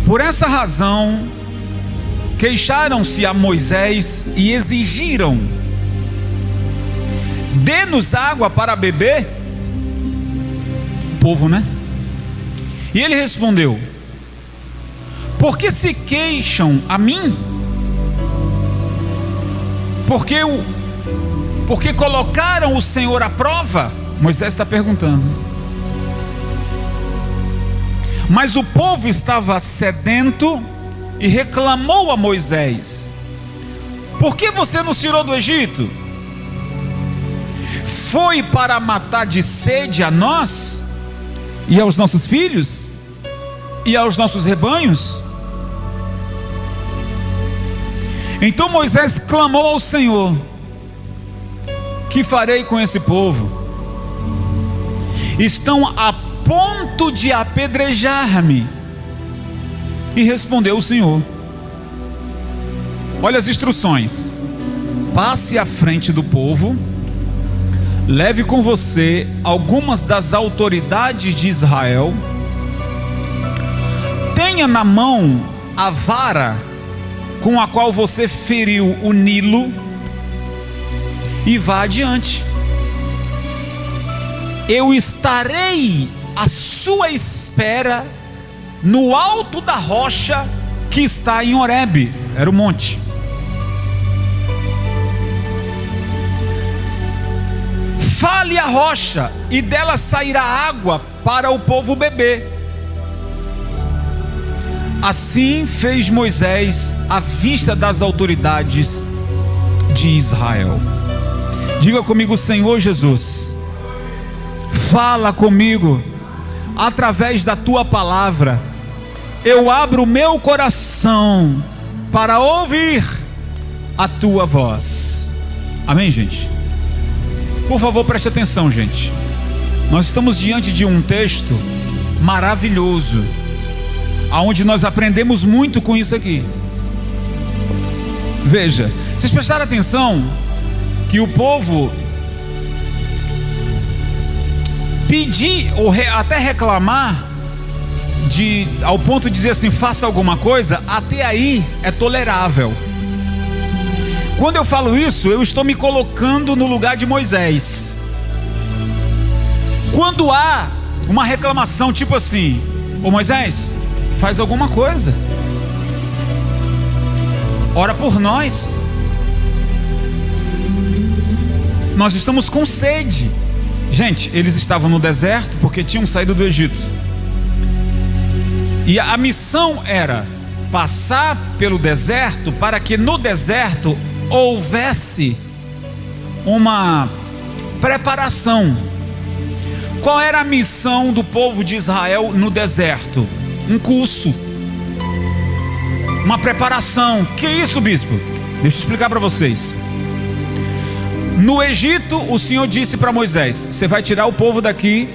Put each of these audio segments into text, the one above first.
Por essa razão, queixaram-se a Moisés e exigiram: dê-nos água para beber. O povo, né? E ele respondeu: por que se queixam a mim? Porque colocaram o Senhor à prova? Moisés está perguntando. Mas o povo estava sedento e reclamou a Moisés: por que você nos tirou do Egito? Foi para matar de sede a nós e aos nossos filhos e aos nossos rebanhos? Então Moisés clamou ao Senhor: que farei com esse povo? Estão a ponto de apedrejar-me. E respondeu o Senhor: olha as instruções. Passe à frente do povo, leve com você algumas das autoridades de Israel, tenha na mão a vara com a qual você feriu o Nilo e vá adiante. Eu estarei à sua espera no alto da rocha que está em Horebe, era o monte. Fale a rocha e dela sairá água para o povo beber. Assim fez Moisés à vista das autoridades de Israel. Diga comigo: Senhor Jesus, fala comigo através da tua palavra. Eu abro o meu coração para ouvir a tua voz. Amém, gente? Por favor, preste atenção, gente. Nós estamos diante de um texto maravilhoso, aonde nós aprendemos muito com isso aqui. Veja, vocês prestaram atenção que o povo pedir ou até reclamar ao ponto de dizer assim: faça alguma coisa, até aí é tolerável. Quando eu falo isso, eu estou me colocando no lugar de Moisés. Quando há uma reclamação tipo assim: ô Moisés, faz alguma coisa, ora por nós, nós estamos com sede. Gente, eles estavam no deserto porque tinham saído do Egito, e a missão era passar pelo deserto para que no deserto houvesse uma preparação. Qual era a missão do povo de Israel no deserto? Um curso, uma preparação. Que é isso, bispo? Deixa eu explicar para vocês. No Egito, o Senhor disse para Moisés: você vai tirar o povo daqui,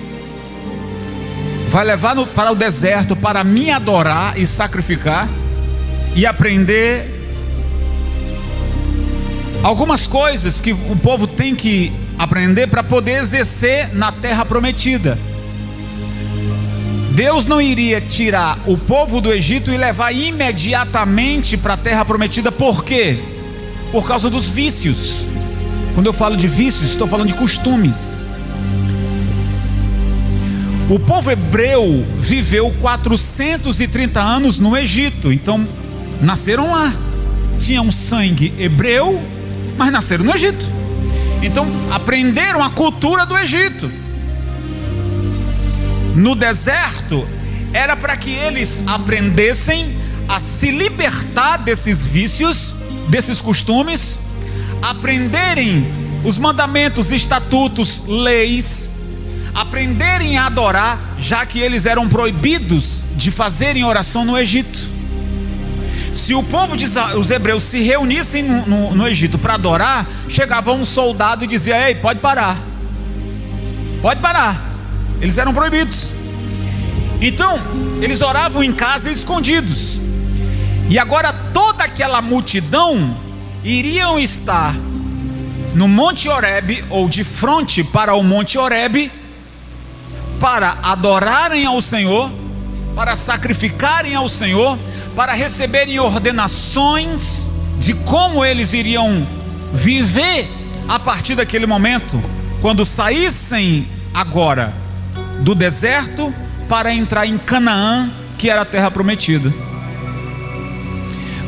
vai levar para o deserto para me adorar e sacrificar e aprender algumas coisas que o povo tem que aprender para poder exercer na terra prometida. Deus não iria tirar o povo do Egito e levar imediatamente para a terra prometida. Por quê? Por causa dos vícios. Quando eu falo de vícios, estou falando de costumes. O povo hebreu viveu 430 anos no Egito, então nasceram lá, tinham sangue hebreu, mas nasceram no Egito. Então aprenderam a cultura do Egito. No deserto era para que eles aprendessem a se libertar desses vícios, desses costumes, aprenderem os mandamentos, estatutos, leis, aprenderem a adorar, já que eles eram proibidos de fazerem oração no Egito. Se o povo os hebreus se reunissem no Egito para adorar, chegava um soldado e dizia: ei, pode parar, pode parar. Eles eram proibidos. Então eles oravam em casa escondidos. E agora toda aquela multidão iriam estar no Monte Horebe, ou de frente para o Monte Horebe, para adorarem ao Senhor para sacrificarem ao Senhor, para receberem ordenações de como eles iriam viver a partir daquele momento, quando saíssem agora do deserto para entrar em Canaã, que era a terra prometida.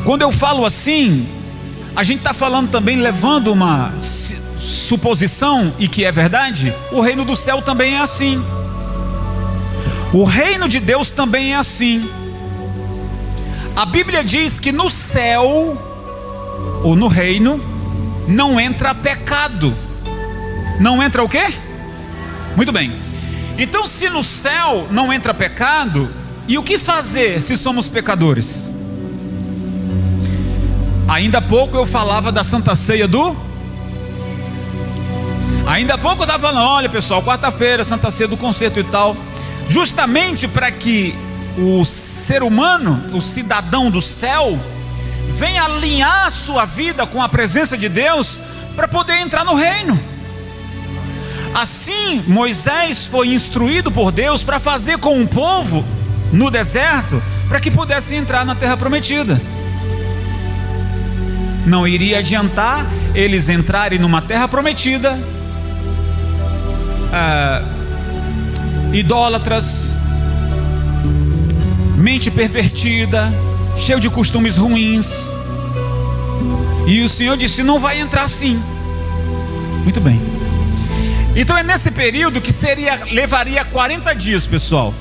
Quando eu falo assim, a gente está falando também, levando uma suposição, e que é verdade. O reino do céu também é assim. O reino de Deus também é assim. A Bíblia diz que no céu, ou no reino, não entra pecado. Não entra o quê? Muito bem. Então, se no céu não entra pecado, e o que fazer se somos pecadores? Ainda há pouco eu falava da Santa Ceia Ainda há pouco eu estava falando, olha pessoal, quarta-feira, Santa Ceia do Concerto e tal, justamente para que o ser humano, o cidadão do céu, venha alinhar a sua vida com a presença de Deus, para poder entrar no reino. Assim, Moisés foi instruído por Deus para fazer com o povo no deserto, para que pudesse entrar na terra prometida. Não iria adiantar eles entrarem numa terra prometida, idólatras, mente pervertida, cheio de costumes ruins. E o Senhor disse: não vai entrar assim. Muito bem. Então é nesse período que levaria 40 dias, pessoal.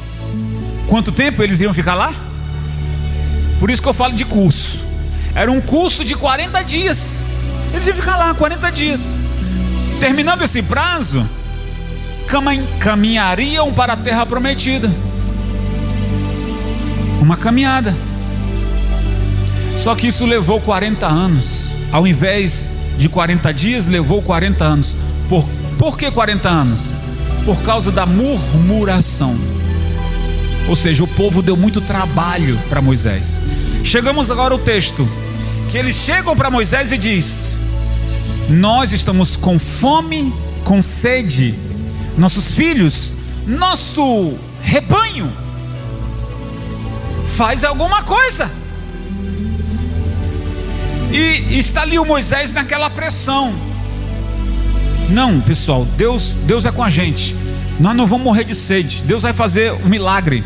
Quanto tempo eles iam ficar lá? Por isso que eu falo de curso. Era um curso de 40 dias. Eles iam ficar lá 40 dias. Terminando esse prazo, caminhariam para a terra prometida. Uma caminhada. Só que isso levou 40 anos. Ao invés de 40 dias, levou 40 anos. Por que 40 anos? Por causa da murmuração. Ou seja, o povo deu muito trabalho para Moisés. Chegamos agora ao texto, que eles chegam para Moisés e diz: nós estamos com fome, com sede, nossos filhos, nosso rebanho, faz alguma coisa. E está ali o Moisés naquela pressão. Não, pessoal, Deus é com a gente. Nós não vamos morrer de sede. Deus vai fazer um milagre.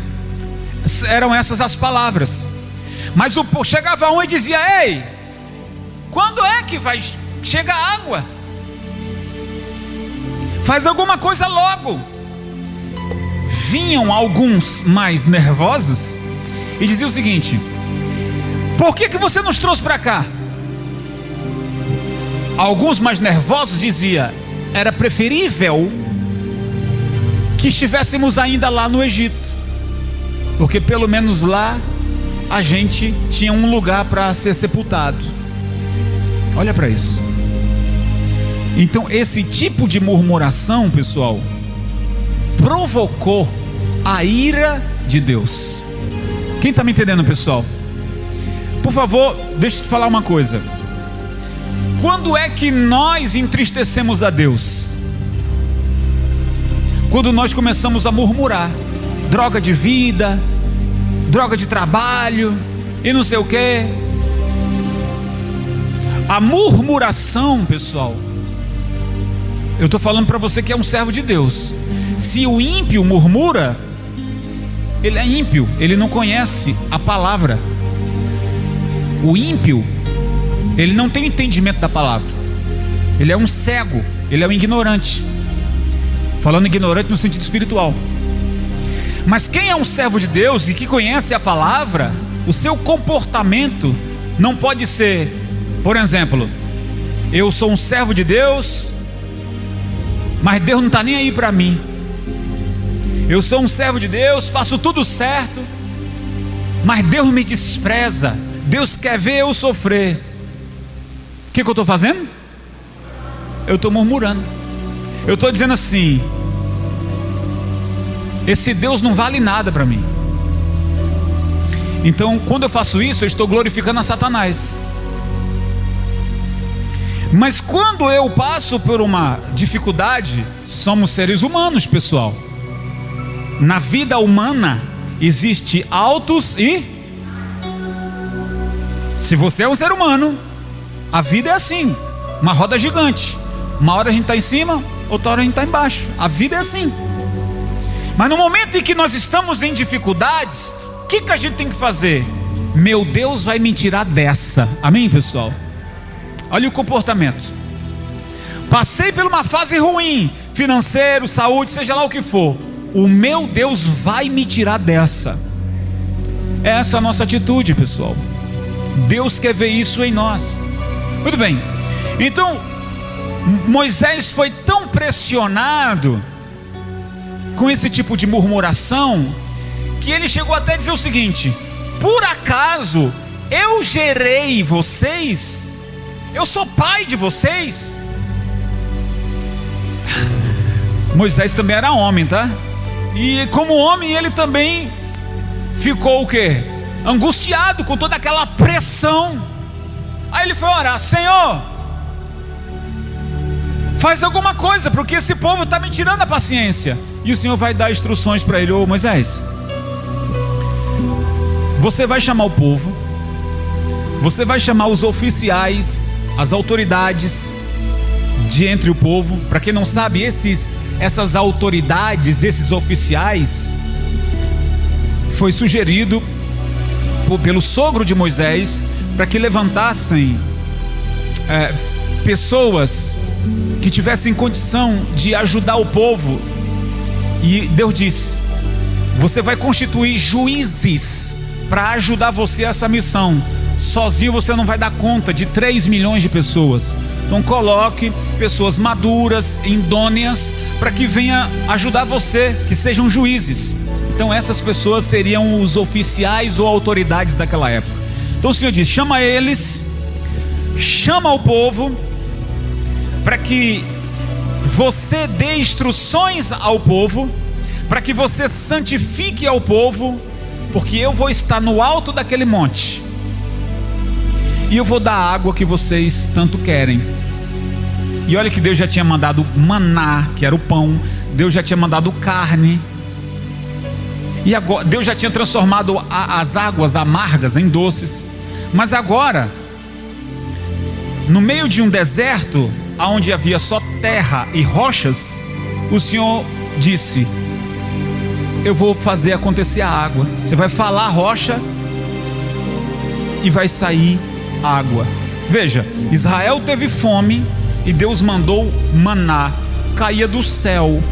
Eram essas as palavras. Mas chegava um e dizia: ei, quando é que vai chegar água? Faz alguma coisa logo. Vinham alguns mais nervosos e diziam o seguinte: por que você nos trouxe para cá? Alguns mais nervosos diziam: era preferível que estivéssemos ainda lá no Egito, porque pelo menos lá a gente tinha um lugar para ser sepultado. Olha para isso. Então esse tipo de murmuração, pessoal, provocou a ira de Deus. Quem está me entendendo, pessoal? Por favor, deixa eu te falar uma coisa. Quando é que nós entristecemos a Deus? Quando nós começamos a murmurar. Droga de vida, droga de trabalho e não sei o que. A murmuração, pessoal, eu estou falando para você que é um servo de Deus. Se o ímpio murmura, ele é ímpio, ele não conhece a palavra. O ímpio, ele não tem entendimento da palavra. Ele é um cego, ele é um ignorante. Falando ignorante no sentido espiritual. Mas quem é um servo de Deus e que conhece a palavra, o seu comportamento não pode ser, por exemplo, eu sou um servo de Deus, mas Deus não está nem aí para mim. Eu sou um servo de Deus, faço tudo certo, mas Deus me despreza. Deus quer ver eu sofrer. O que eu estou fazendo? Eu estou murmurando. Eu estou dizendo assim: esse Deus não vale nada para mim. Então, quando eu faço isso, eu estou glorificando a Satanás. Mas quando eu passo por uma dificuldade, somos seres humanos, pessoal. Na vida humana existe altos e... Se você é um ser humano, a vida é assim, uma roda gigante. Uma hora a gente está em cima, outra hora a gente está embaixo. A vida é assim. Mas no momento em que nós estamos em dificuldades, o que a gente tem que fazer? Meu Deus vai me tirar dessa. Amém, pessoal? Olha o comportamento. Passei por uma fase ruim, financeiro, saúde, seja lá o que for. O meu Deus vai me tirar dessa. Essa é a nossa atitude, pessoal. Deus quer ver isso em nós. Muito bem. Então, Moisés foi tão pressionado com esse tipo de murmuração, que ele chegou até a dizer o seguinte: por acaso eu gerei vocês? Eu sou pai de vocês? Moisés também era homem, tá? E como homem ele também ficou o quê? Angustiado com toda aquela pressão. Aí ele foi orar: Senhor, faz alguma coisa, porque esse povo está me tirando a paciência. E o Senhor vai dar instruções para ele: ô Moisés, você vai chamar o povo, você vai chamar os oficiais, as autoridades de entre o povo. Para quem não sabe, essas autoridades, esses oficiais, foi sugerido pelo sogro de Moisés para que levantassem pessoas que tivessem condição de ajudar o povo. E Deus disse: você vai constituir juízes para ajudar você a essa missão. Sozinho você não vai dar conta de 3 milhões de pessoas. Então coloque pessoas maduras, idôneas, para que venha ajudar você, que sejam juízes. Então essas pessoas seriam os oficiais ou autoridades daquela época. Então o Senhor diz: chama eles, chama o povo, para que você dê instruções ao povo, para que você santifique ao povo, porque eu vou estar no alto daquele monte, e eu vou dar a água que vocês tanto querem. E olha que Deus já tinha mandado maná, que era o pão. Deus já tinha mandado carne. E agora Deus já tinha transformado as águas amargas em doces. Mas agora, no meio de um deserto, onde havia só terra e rochas, o Senhor disse: eu vou fazer acontecer a água. Você vai falar a rocha e vai sair água. Veja, Israel teve fome e Deus mandou maná, caía do céu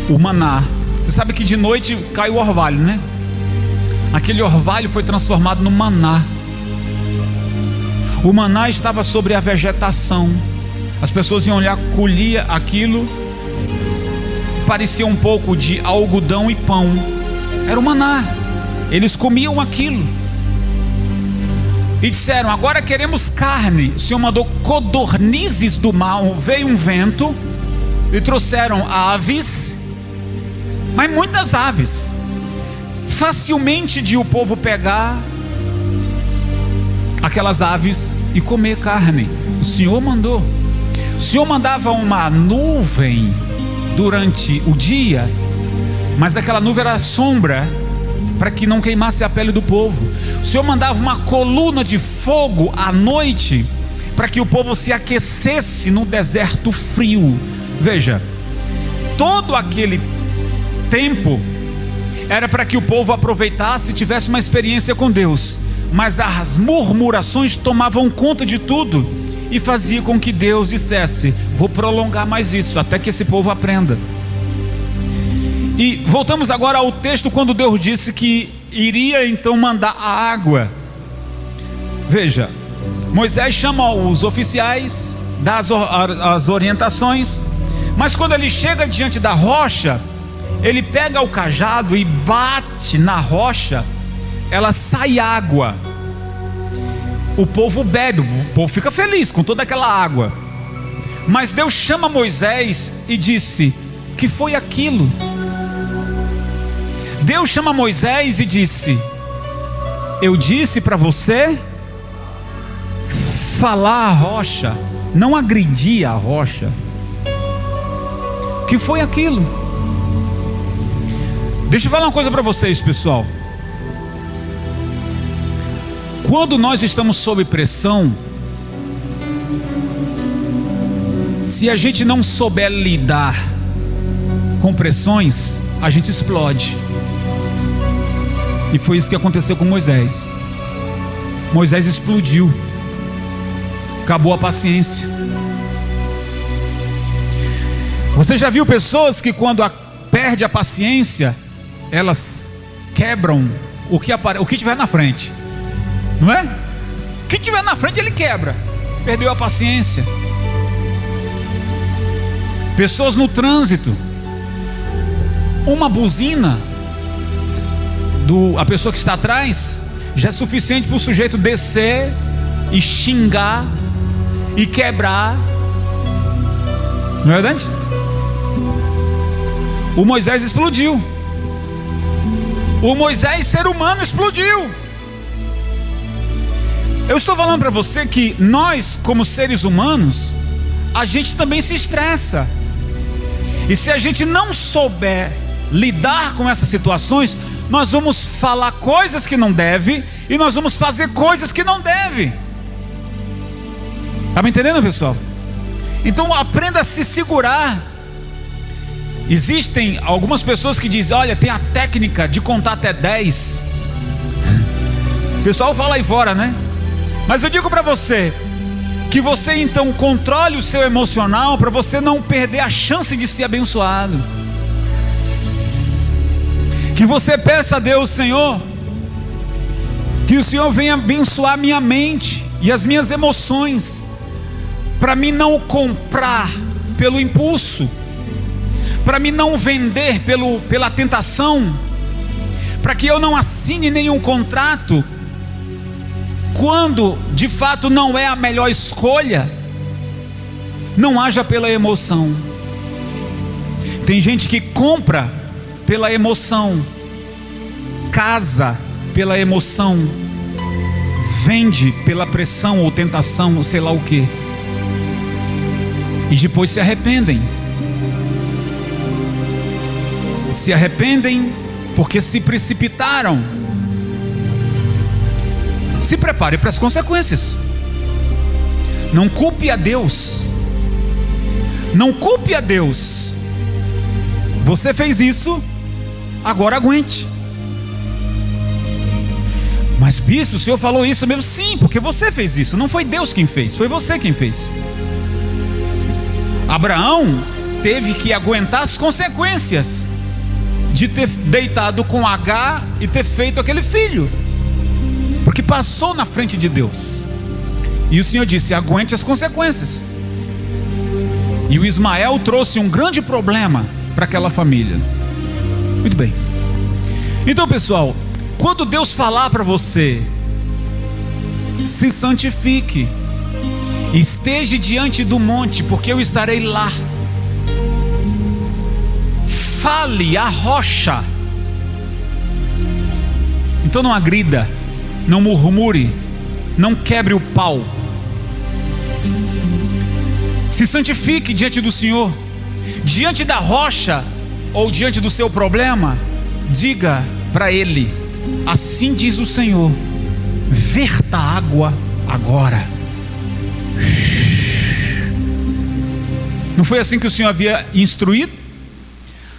o maná. Você sabe que de noite cai o orvalho, né? Aquele orvalho foi transformado no maná. O maná estava sobre a vegetação. As pessoas iam olhar, colhia aquilo, parecia um pouco de algodão e pão. Era o maná. Eles comiam aquilo e disseram: agora queremos carne. O Senhor mandou codornizes do mar. Veio um vento e trouxeram aves, mas muitas aves, facilmente de o povo pegar aquelas aves e comer carne. O Senhor mandou. O Senhor mandava uma nuvem durante o dia, mas aquela nuvem era sombra para que não queimasse a pele do povo. O Senhor mandava uma coluna de fogo à noite para que o povo se aquecesse no deserto frio. Veja, todo aquele tempo era para que o povo aproveitasse e tivesse uma experiência com Deus, mas as murmurações tomavam conta de tudo e fazia com que Deus dissesse: vou prolongar mais isso, até que esse povo aprenda. E voltamos agora ao texto, quando Deus disse que iria então mandar a água. Veja, Moisés chama os oficiais, dá as orientações, mas quando ele chega diante da rocha, ele pega o cajado e bate na rocha, ela sai água. O povo bebe, o povo fica feliz com toda aquela água. Mas Deus chama Moisés e disse: que foi aquilo? Deus chama Moisés e disse: eu disse para você falar a rocha, não agredir a rocha. Que foi aquilo? Deixa eu falar uma coisa para vocês, pessoal. Quando nós estamos sob pressão, se a gente não souber lidar com pressões, a gente explode. E foi isso que aconteceu com Moisés. Moisés explodiu. Acabou a paciência. Você já viu pessoas que quando perde a paciência, elas quebram o que tiver na frente, não é? O que tiver na frente ele quebra. Perdeu a paciência. Pessoas no trânsito, uma buzina a pessoa que está atrás já é suficiente para o sujeito descer e xingar e quebrar. Não é verdade? O Moisés explodiu. O Moisés, ser humano, explodiu. Eu estou falando para você que nós, como seres humanos, a gente também se estressa. E se a gente não souber lidar com essas situações, nós vamos falar coisas que não deve e nós vamos fazer coisas que não deve. Está me entendendo, pessoal? Então aprenda a se segurar. Existem algumas pessoas que dizem: olha, tem a técnica de contar até 10. O pessoal fala aí fora, né? Mas eu digo para você que você então controle o seu emocional para você não perder a chance de ser abençoado. Que você peça a Deus: Senhor, que o Senhor venha abençoar minha mente e as minhas emoções, para mim não comprar pelo impulso, para mim não vender pela tentação, para que eu não assine nenhum contrato quando de fato não é a melhor escolha. Não haja pela emoção. Tem gente que compra pela emoção, casa pela emoção, vende pela pressão ou tentação ou sei lá o que, e depois se arrependem. Se arrependem porque se precipitaram. Se prepare para as consequências. Não culpe a Deus. Não culpe a Deus. Você fez isso, agora aguente. Mas bispo, o senhor falou isso mesmo? Sim, porque você fez isso. Não foi Deus quem fez, foi você quem fez. Abraão teve que aguentar as consequências de ter deitado com Agar e ter feito aquele filho, porque passou na frente de Deus. E o Senhor disse: aguente as consequências. E o Ismael trouxe um grande problema para aquela família. Muito bem. Então, pessoal, quando Deus falar para você: se santifique, esteja diante do monte, porque eu estarei lá. Fale à rocha. Então não agrida, não murmure, não quebre o pau. Se santifique diante do Senhor. Diante da rocha ou diante do seu problema, diga para Ele: assim diz o Senhor, verta água agora. Não foi assim que o Senhor havia instruído?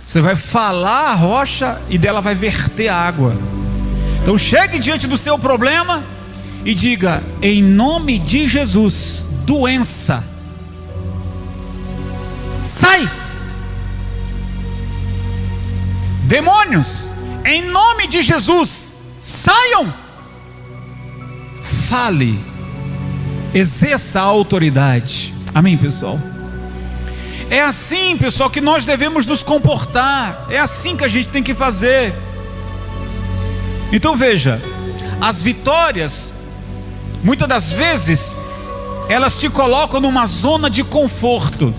Você vai falar à rocha e dela vai verter a água. Então chegue diante do seu problema e diga: em nome de Jesus, doença, sai. Demônios, em nome de Jesus, saiam. Fale, exerça a autoridade. Amém, pessoal? É assim, pessoal, que nós devemos nos comportar. É assim que a gente tem que fazer. Então veja, as vitórias, muitas das vezes, elas te colocam numa zona de conforto.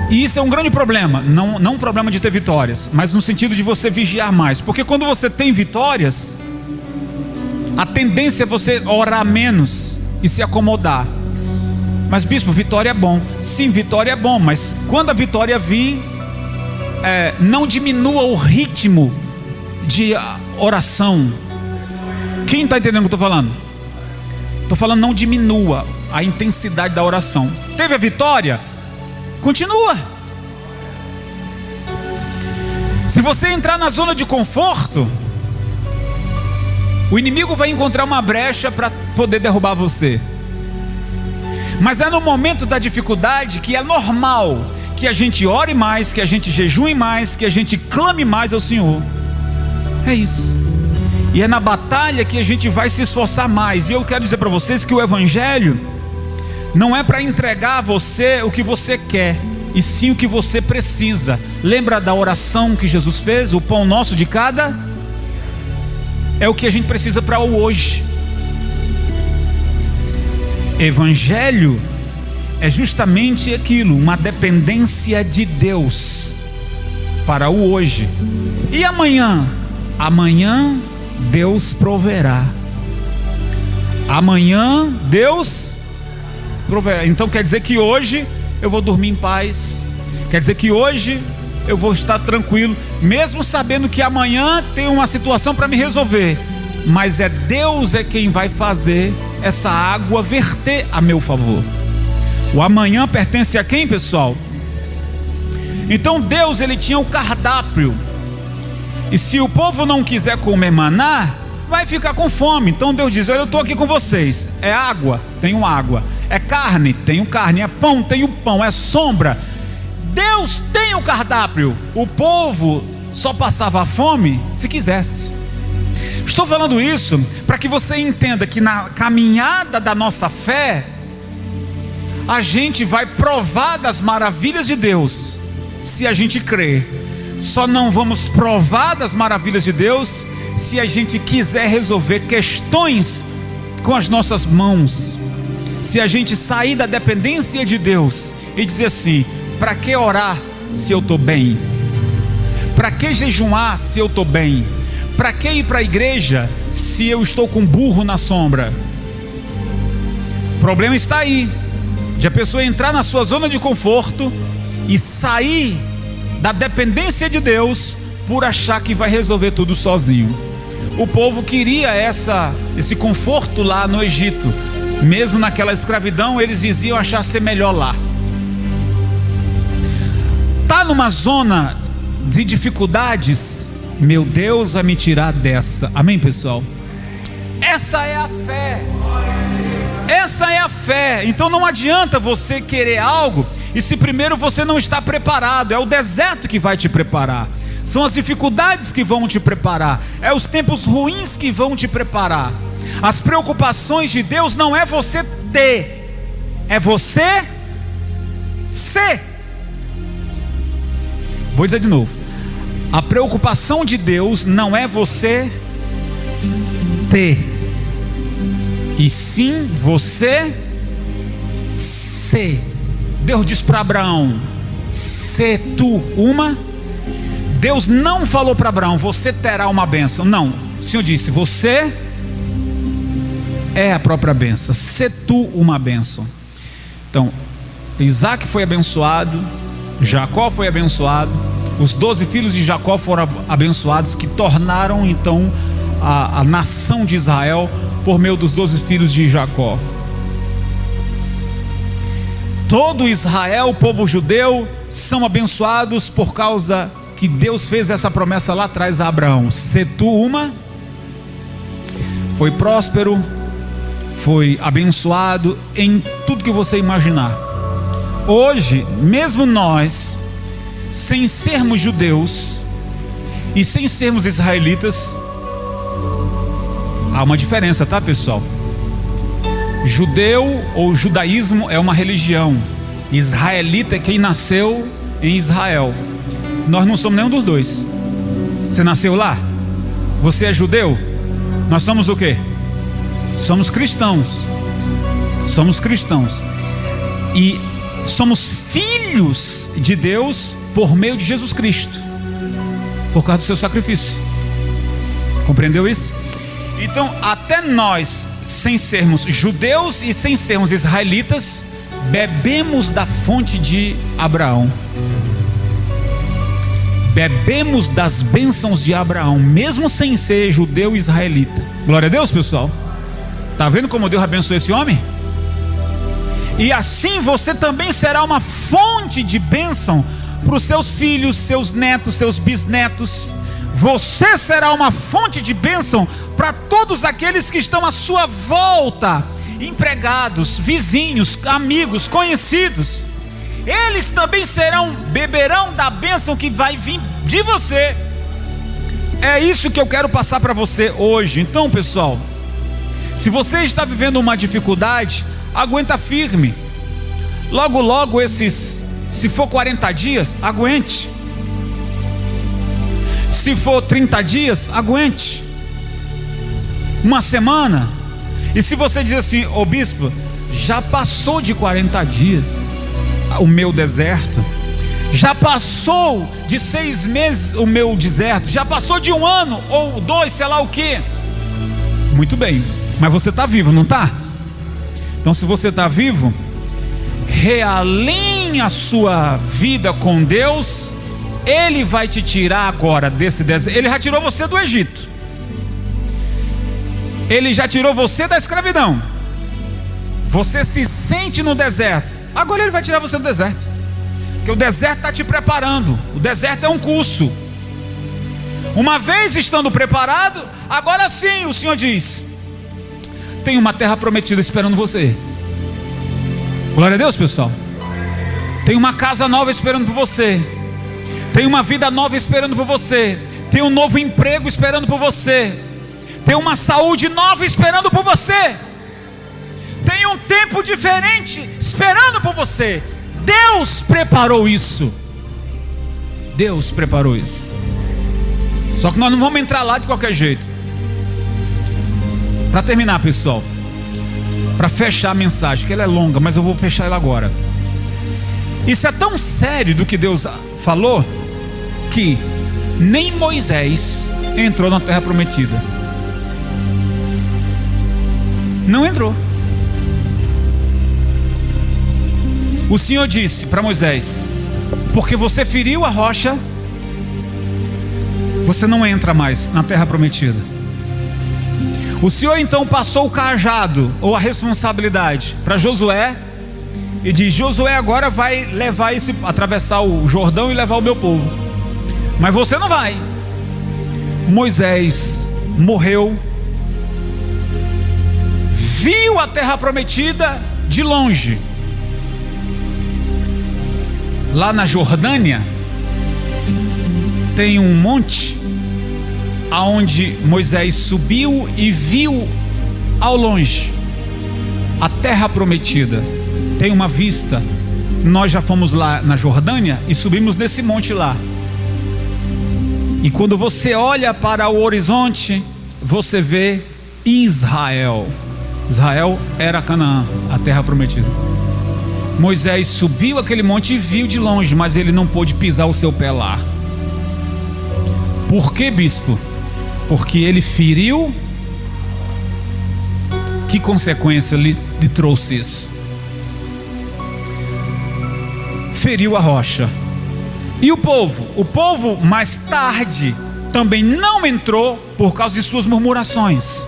E isso é um grande problema. Não um problema de ter vitórias, mas no sentido de você vigiar mais. Porque quando você tem vitórias, a tendência é você orar menos e se acomodar. Mas bispo, vitória é bom. Sim, vitória é bom, mas quando a vitória vir, não diminua o ritmo de oração. Quem está entendendo o que eu estou falando? Estou falando, não diminua a intensidade da oração. Teve a vitória? Continua. Se você entrar na zona de conforto, o inimigo vai encontrar uma brecha para poder derrubar você. Mas é no momento da dificuldade que é normal que a gente ore mais, que a gente jejue mais, que a gente clame mais ao Senhor. É isso. E é na batalha que a gente vai se esforçar mais. E eu quero dizer para vocês que o Evangelho não é para entregar a você o que você quer, e sim o que você precisa. Lembra da oração que Jesus fez? O pão nosso de cada... é o que a gente precisa para o hoje. Evangelho é justamente aquilo, uma dependência de Deus para o hoje. E amanhã? Amanhã Deus proverá. Amanhã Deus proverá. Então quer dizer que hoje eu vou dormir em paz. Quer dizer que hoje eu vou estar tranquilo, mesmo sabendo que amanhã tem uma situação para me resolver. Mas Deus é quem vai fazer essa água verter a meu favor. O amanhã pertence a quem, pessoal? Então Deus, ele tinha o cardápio. E se o povo não quiser comer maná, vai ficar com fome. Então Deus diz: olha, eu estou aqui com vocês. É água? Tenho água. É carne? Tenho carne. É pão? Tenho pão. É sombra? Deus tem o cardápio. O povo só passava fome se quisesse. Estou falando isso para que você entenda que na caminhada da nossa fé, a gente vai provar das maravilhas de Deus se a gente crer. Só não vamos provar das maravilhas de Deus se a gente quiser resolver questões com as nossas mãos. Se a gente sair da dependência de Deus e dizer assim: para que orar se eu estou bem? Para que jejuar se eu estou bem? Para que ir para a igreja se eu estou com burro na sombra? O problema está aí, de a pessoa entrar na sua zona de conforto e sair da dependência de Deus por achar que vai resolver tudo sozinho. O povo queria esse conforto lá no Egito. Mesmo naquela escravidão, eles diziam achar ser melhor lá. Está numa zona de dificuldades, meu Deus vai me tirar dessa. Amém, pessoal? Essa é a fé. Essa é a fé. Então não adianta você querer algo e se primeiro você não está preparado. É o deserto que vai te preparar. São as dificuldades que vão te preparar. É os tempos ruins que vão te preparar. As preocupações de Deus não é você ter, é você ser. Vou dizer de novo. A preocupação de Deus não é você ter, e sim você ser. Deus diz para Abraão: se tu uma. Deus não falou para Abraão: você terá uma bênção. Não, o Senhor disse: você é a própria bênção. Se tu uma bênção. Então, Isaac foi abençoado, Jacó foi abençoado, os 12 filhos de Jacó foram abençoados, que tornaram então a nação de Israel por meio dos 12 filhos de Jacó. Todo Israel, o povo judeu, são abençoados por causa que Deus fez essa promessa lá atrás a Abraão: se tu uma. Foi próspero, foi abençoado em tudo que você imaginar. Hoje, mesmo nós, sem sermos judeus e sem sermos israelitas, há uma diferença, tá, pessoal? Judeu ou judaísmo é uma religião. Israelita é quem nasceu em Israel. Nós não somos nenhum dos dois. Você nasceu lá? Você é judeu? Nós somos o quê? Somos cristãos. Somos cristãos. E somos filhos de Deus por meio de Jesus Cristo, por causa do seu sacrifício. Compreendeu isso? Então, até nós, sem sermos judeus e sem sermos israelitas, bebemos da fonte de Abraão. bebemos das bênçãos de Abraão, mesmo sem ser judeu e israelita. Glória a Deus, pessoal. Está vendo como Deus abençoou esse homem? E assim você também será uma fonte de bênção para os seus filhos, seus netos, seus bisnetos. Você será uma fonte de bênção para todos aqueles que estão à sua volta, empregados, vizinhos, amigos, conhecidos. Eles também beberão da bênção que vai vir de você. É isso que eu quero passar para você hoje. Então, pessoal, se você está vivendo uma dificuldade, aguenta firme. Logo, logo se for 40 dias, aguente. Se for 30 dias, aguente. Uma semana. E se você diz assim: ô bispo, já passou de 40 dias o meu deserto, já passou de 6 meses o meu deserto, já passou de 1 ano ou 2, sei lá o que. Muito bem, mas você está vivo, não está? Então, se você está vivo, realinhe a sua vida com Deus. Ele vai te tirar agora desse deserto. Ele já tirou você do Egito, Ele já tirou você da escravidão. Você se sente no deserto, agora Ele vai tirar você do deserto, porque o deserto está te preparando. O deserto é um curso. Uma vez estando preparado, agora sim o Senhor diz: tem uma terra prometida esperando você. Glória a Deus, pessoal. Tem uma casa nova esperando por você. Tem uma vida nova esperando por você. Tem um novo emprego esperando por você. Tem uma saúde nova esperando por você. Tem um tempo diferente esperando por você. Deus preparou isso. Deus preparou isso. Só que nós não vamos entrar lá de qualquer jeito. Para terminar, pessoal, para fechar a mensagem, que ela é longa, mas eu vou fechar ela agora. Isso é tão sério do que Deus falou, que nem Moisés entrou na terra prometida. Não entrou. O Senhor disse para Moisés: porque você feriu a rocha, você não entra mais na terra prometida. O Senhor então passou o cajado, ou a responsabilidade, para Josué, e diz: Josué agora vai atravessar o Jordão e levar o meu povo, mas você não vai. Moisés morreu, viu a terra prometida de longe. Lá na Jordânia tem um monte aonde Moisés subiu e viu ao longe a terra prometida. Tem uma vista. Nós já fomos lá na Jordânia e subimos nesse monte lá. E quando você olha para o horizonte, você vê Israel. Israel era Canaã, a terra prometida. Moisés subiu aquele monte e viu de longe, mas ele não pôde pisar o seu pé lá. Por que, bispo? Porque ele feriu. Que consequência lhe trouxe isso? Feriu a rocha. E o povo? O povo mais tarde também não entrou por causa de suas murmurações.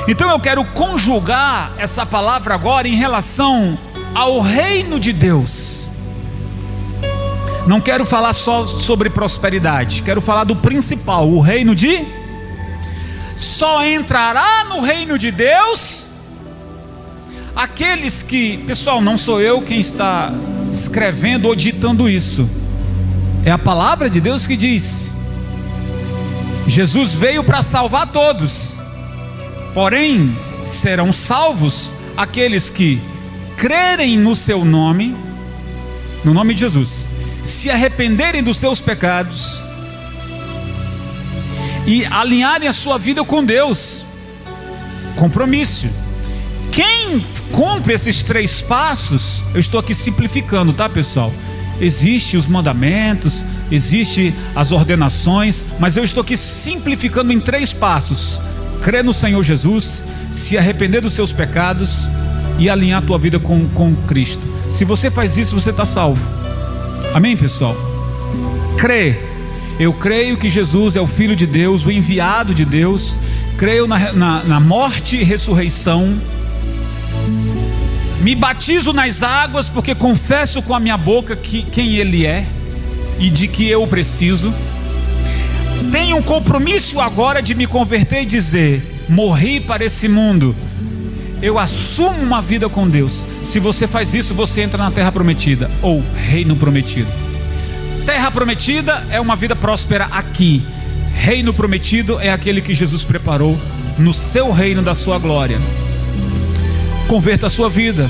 Então eu quero conjugar essa palavra agora em relação ao reino de Deus. Não quero falar só sobre prosperidade, quero falar do principal, o reino de... Só entrará no reino de Deus aqueles que... Pessoal, não sou eu quem está escrevendo ou ditando isso, é a palavra de Deus que diz. Jesus veio para salvar todos, porém serão salvos aqueles que crerem no seu nome, no nome de Jesus, se arrependerem dos seus pecados e alinharem a sua vida com Deus. Compromisso. Quem cumpre esses 3 passos, eu estou aqui simplificando, tá, pessoal? Existem os mandamentos, existem as ordenações, mas eu estou aqui simplificando em 3 passos: crer no Senhor Jesus, se arrepender dos seus pecados e alinhar a tua vida com Cristo. Se você faz isso, você está salvo. Amém, pessoal? Crer. Eu creio que Jesus é o Filho de Deus, o enviado de Deus. Creio na morte e ressurreição. Me batizo nas águas porque confesso com a minha boca quem Ele é e de que eu preciso. Tenho um compromisso agora de me converter e dizer: morri para esse mundo. Eu assumo uma vida com Deus. Se você faz isso, você entra na terra prometida, ou reino prometido. Terra prometida é uma vida próspera aqui. Reino prometido é aquele que Jesus preparou no seu reino da sua glória. Converta a sua vida,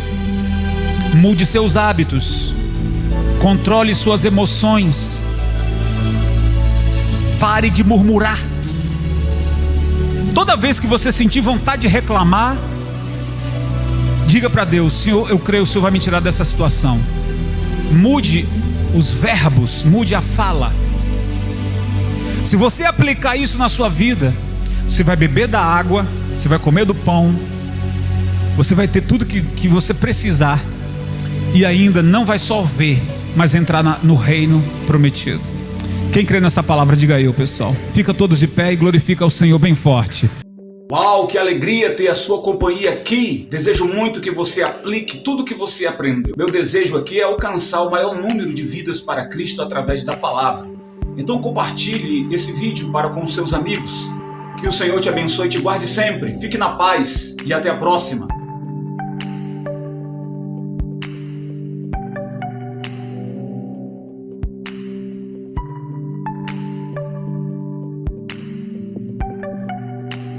mude seus hábitos, controle suas emoções, pare de murmurar. Toda vez que você sentir vontade de reclamar, diga para Deus: Senhor, eu creio que o Senhor vai me tirar dessa situação. Mude os verbos, mude a fala. Se você aplicar isso na sua vida, você vai beber da água, você vai comer do pão, você vai ter tudo que você precisar, e ainda não vai só ver, mas entrar no reino prometido. Quem crê nessa palavra, diga eu, pessoal. Fica todos de pé e glorifica ao Senhor bem forte. Uau, que alegria ter a sua companhia aqui. Desejo muito que você aplique tudo que você aprendeu. Meu desejo aqui é alcançar o maior número de vidas para Cristo através da palavra. Então compartilhe esse vídeo para com seus amigos. Que o Senhor te abençoe e te guarde sempre. Fique na paz e até a próxima.